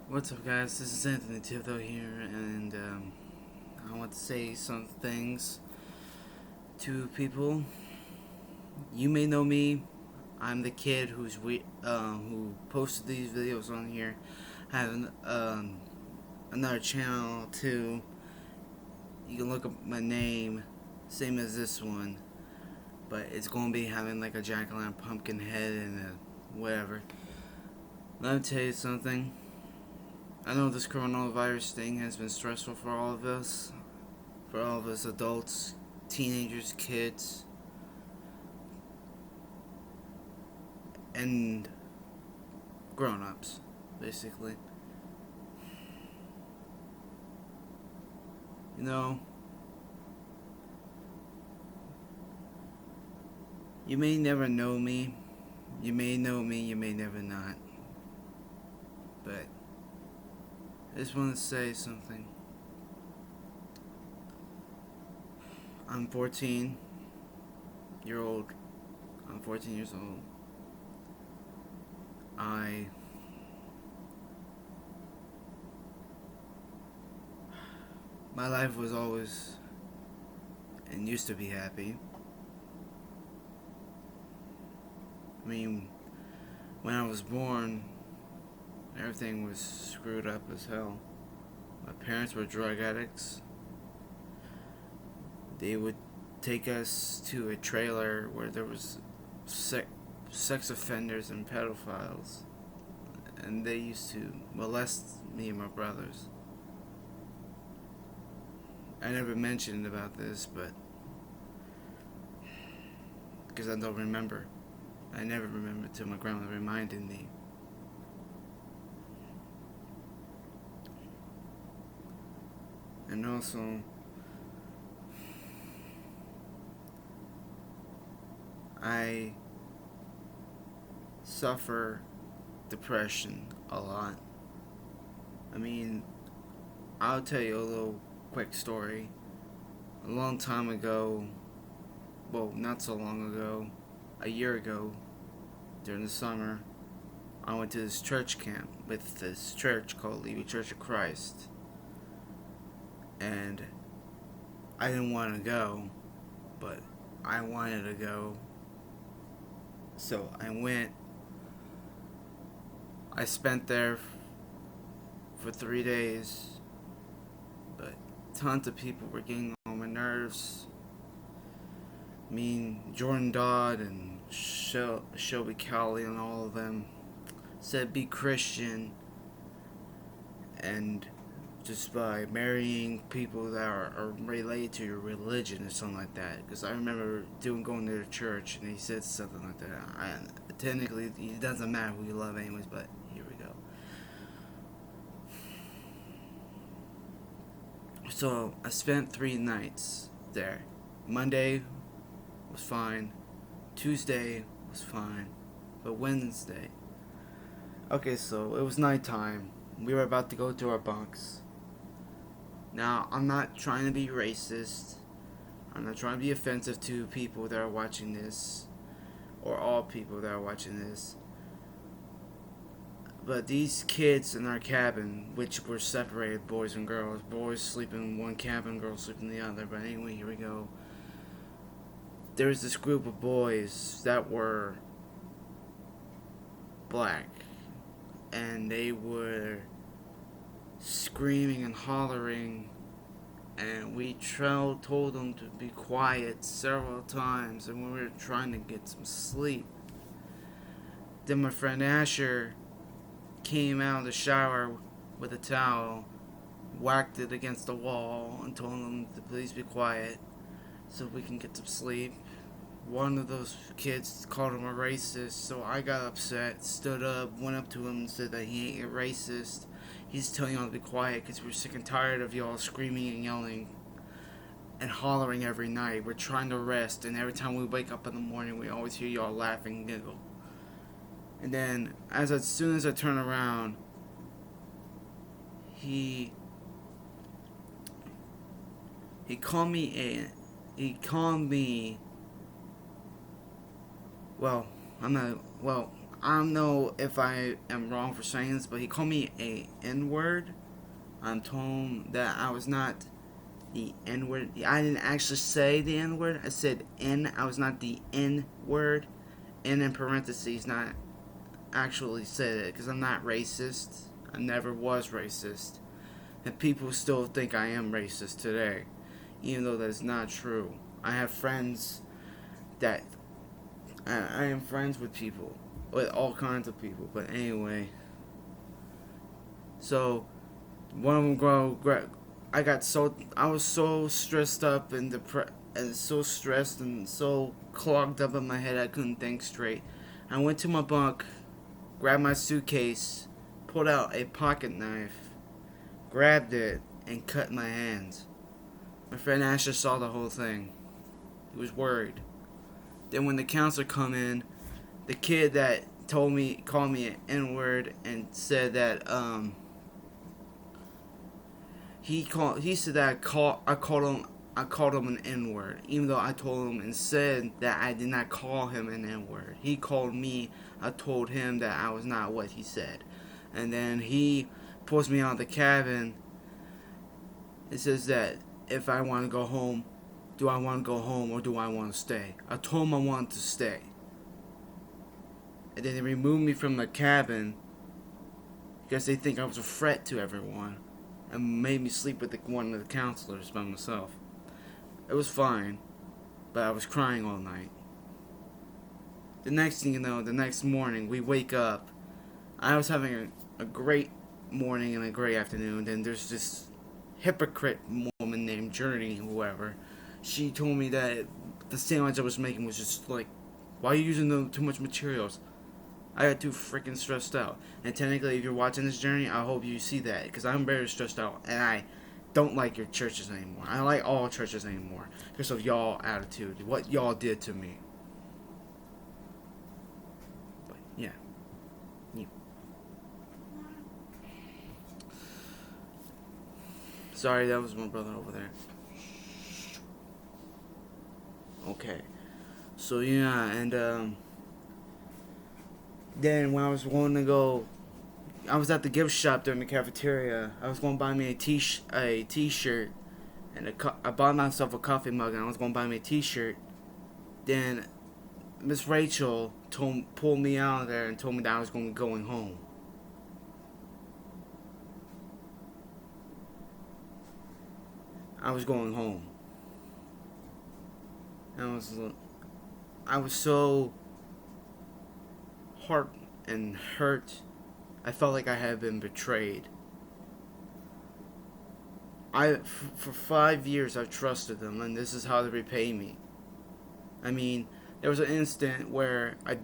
What's up, guys? This is Anthony Tivdo here, and I want to say some things to people. You may know me. I'm the kid who posted these videos on here. I have another channel too. You can look up my name, same as this one, but it's gonna be having like a jack-o'-lantern pumpkin head and whatever. Let me tell you something. I know this coronavirus thing has been stressful for all of us adults, teenagers, kids, and grown-ups, basically. You know, you may never know me, you may know me, you may never not, but I just want to say something. I'm 14 year old. I'm 14 years old. I My life was always and used to be happy. I mean, when I was born, everything was screwed up as hell. My parents were drug addicts. They would take us to a trailer where there was sex offenders and pedophiles, and they used to molest me and my brothers. I never mentioned about this, but because I don't remember. I never remember till my grandma reminded me. And also, I suffer depression a lot. I mean, I'll tell you a little quick story. A long time ago, well, not so long ago, a year ago, during the summer, I went to this church camp with this church called Levy Church of Christ. And I didn't want to go, but I wanted to go. So I went. I spent there for 3 days, but tons of people were getting on my nerves. Me and Jordan Dodd and Shelby Cowley and all of them said be Christian, and just by marrying people that are related to your religion or something like that. Because I remember going to the church and he said something like that. Technically, it doesn't matter who you love anyways, but here we go. So I spent 3 nights there. Monday was fine. Tuesday was fine. But Wednesday. Okay, so it was nighttime. We were about to go to our bunks. Now, I'm not trying to be racist. I'm not trying to be offensive to people that are watching this, or all people that are watching this. But these kids in our cabin, which were separated, boys and girls, boys sleeping in one cabin, girls sleeping in the other. But anyway, here we go. There was this group of boys that were black, and they were screaming and hollering, and we told them to be quiet several times, and we were trying to get some sleep. Then my friend Asher came out of the shower with a towel, whacked it against the wall, and told them to please be quiet so we can get some sleep. One of those kids called him a racist, so I got upset, stood up, went up to him and said that he ain't a racist. He's telling y'all to be quiet because we're sick and tired of y'all screaming and yelling and hollering every night. We're trying to rest, and every time we wake up in the morning, we always hear y'all laughing and giggle. And then, as soon as I turn around, he called me well, I don't know if I am wrong for saying this, but he called me a N word. I'm told that I was not the N word. I didn't actually say the N word. I said N. I was not the N word. N in parentheses, not actually said it because I'm not racist. I never was racist. And people still think I am racist today, even though that's not true. I have friends that I am friends with people, with all kinds of people. But anyway, so one of them I was so stressed up and and so stressed and so clogged up in my head I couldn't think straight. I went to my bunk, grabbed my suitcase, pulled out a pocket knife, grabbed it, and cut my hands. My friend Asher saw the whole thing. He was worried. Then when the counselor come in, the kid that called me an N word and said that he said that I called him an N word, even though I told him and said that I did not call him an N word. He called me. I told him that I was not what he said, and then he pulls me out of the cabin. It says that if I want to go home, do I want to go home or do I want to stay? I told him I wanted to stay, and then they removed me from the cabin because they think I was a threat to everyone, and made me sleep with one of the counselors by myself. It was fine, but I was crying all night. The next thing you know, the next morning, we wake up. I was having a great morning and a great afternoon. Then there's this hypocrite woman named Journey, whoever. She told me that the sandwich I was making was just like, why are you using too much materials? I got too freaking stressed out. And technically, if you're watching this journey, I hope you see that. Because I'm very stressed out. And I don't like your churches anymore. I don't like all churches anymore. Because of y'all attitude. What y'all did to me. But, yeah. Sorry, that was my brother over there. Okay. So, yeah, and, then when I was going to go, I was at the gift shop during the cafeteria. I was going to buy me a t-shirt, and I bought myself a coffee mug, and I was going to buy me a t-shirt. Then Miss Rachel pulled me out of there and told me that I was going to be going home. I was going home. And I was so heart and hurt. I felt like I had been betrayed. For 5 years I've trusted them, and this is how they repay me. I mean, there was an instant where a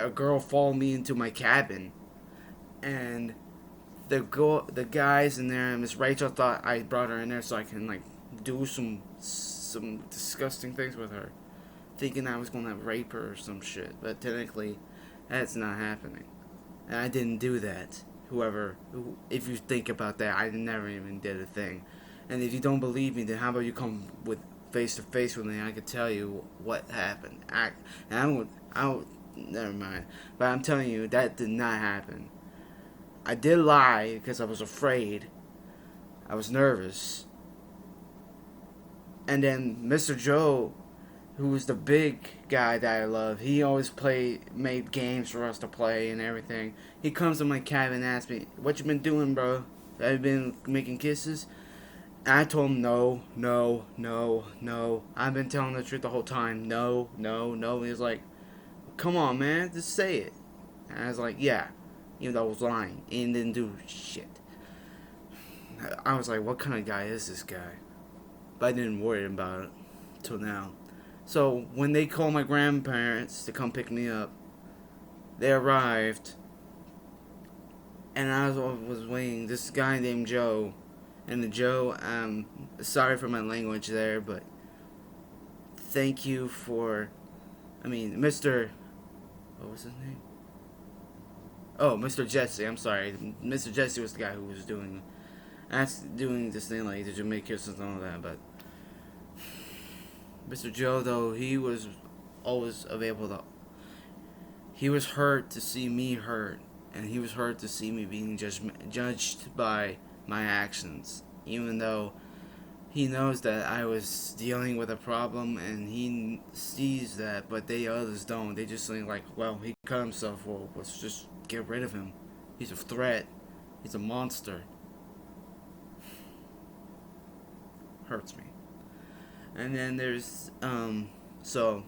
girl followed me into my cabin, and the guys in there, and Miss Rachel thought I brought her in there so I can like do some disgusting things with her, thinking I was gonna rape her or some shit. But technically, that's not happening, and I didn't do that. If you think about that, I never even did a thing. And if you don't believe me, then how about you come with face to face with me? I could tell you what happened. Never mind. But I'm telling you, that did not happen. I did lie because I was afraid. I was nervous. And then Mr. Joe, who was the big guy that I love, he always made games for us to play and everything. He comes to my cabin and asks me, "What you been doing, bro? Have you been making kisses?" And I told him, no, no, no, no. I've been telling the truth the whole time. No, no, no. And he was like, "Come on, man, just say it." And I was like, "Yeah," even though I was lying and didn't do shit. I was like, what kind of guy is this guy? But I didn't worry about it till now. So when they called my grandparents to come pick me up, they arrived, and I was waiting. This guy named Joe, and Joe, sorry for my language there, but thank you for, Mr. What was his name? Oh, Mr. Jesse. I'm sorry, Mr. Jesse was the guy who was doing this thing like the Jamaican kisses and all that, but Mr. Joe, though, he was always available to He was hurt to see me hurt, and he was hurt to see me being judged by my actions, even though he knows that I was dealing with a problem and he sees that, but they others don't. They just think like, well, he cut himself. Well, let's just get rid of him. He's a threat. He's a monster. Hurts me. And then there's so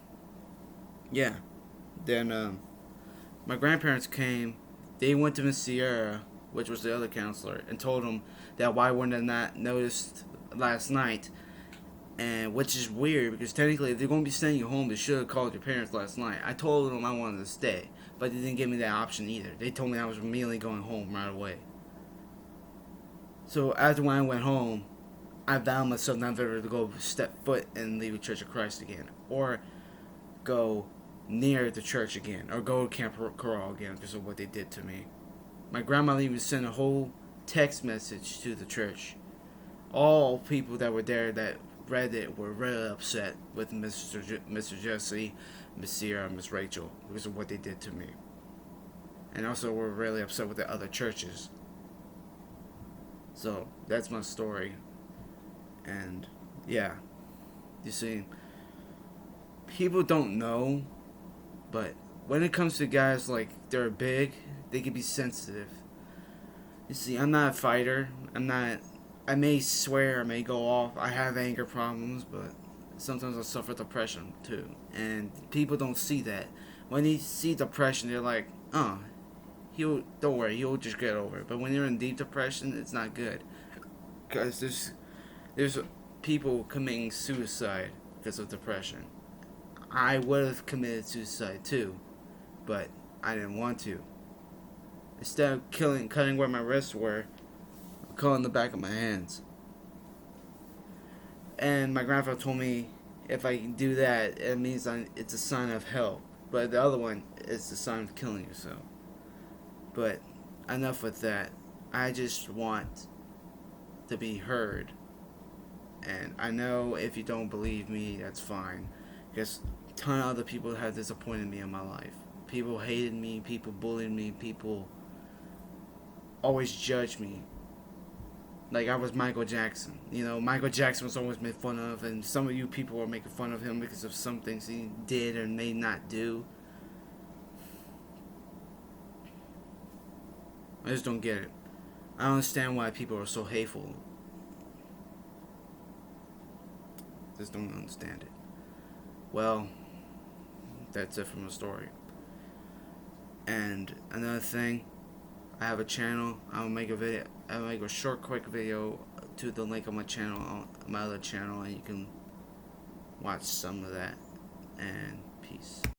yeah. Then my grandparents came. They went to Miss Sierra, which was the other counselor, and told him that why weren't they not noticed last night, and which is weird because technically if they're going to be sending you home, they should have called your parents last night. I told them I wanted to stay, but they didn't give me that option either. They told me I was immediately going home right away. So after when I went home, I vowed myself never to go step foot in the Church of Christ again, or go near the church again, or go to Camp Corral again because of what they did to me. My grandmother even sent a whole text message to the church. All people that were there that read it were really upset with Mr. Jesse, Miss Sierra, and Miss Rachel because of what they did to me. And also were really upset with the other churches. So, that's my story. And, yeah. You see, people don't know, but when it comes to guys like they're big, they can be sensitive. You see, I'm not a fighter. I may swear, I may go off. I have anger problems, but sometimes I suffer depression too. And people don't see that. When they see depression, they're like, oh, don't worry, he'll just get over it. But when you're in deep depression, it's not good. Because there's people committing suicide because of depression. I would have committed suicide too, but I didn't want to. Instead of cutting where my wrists were, cutting the back of my hands. And my grandfather told me if I do that, it means it's a sign of help. But the other one is the sign of killing yourself. But enough with that. I just want to be heard. And I know if you don't believe me, that's fine. Because a ton of other people have disappointed me in my life. People hated me, people bullied me, people always judged me. Like I was Michael Jackson. You know, Michael Jackson was always made fun of, and some of you people are making fun of him because of some things he did or may not do. I just don't get it. I don't understand why people are so hateful. Just don't understand it. Well, that's it from the story. And another thing, I have a channel. I'll make a short, quick video to the link on my channel, on my other channel, and you can watch some of that. And peace.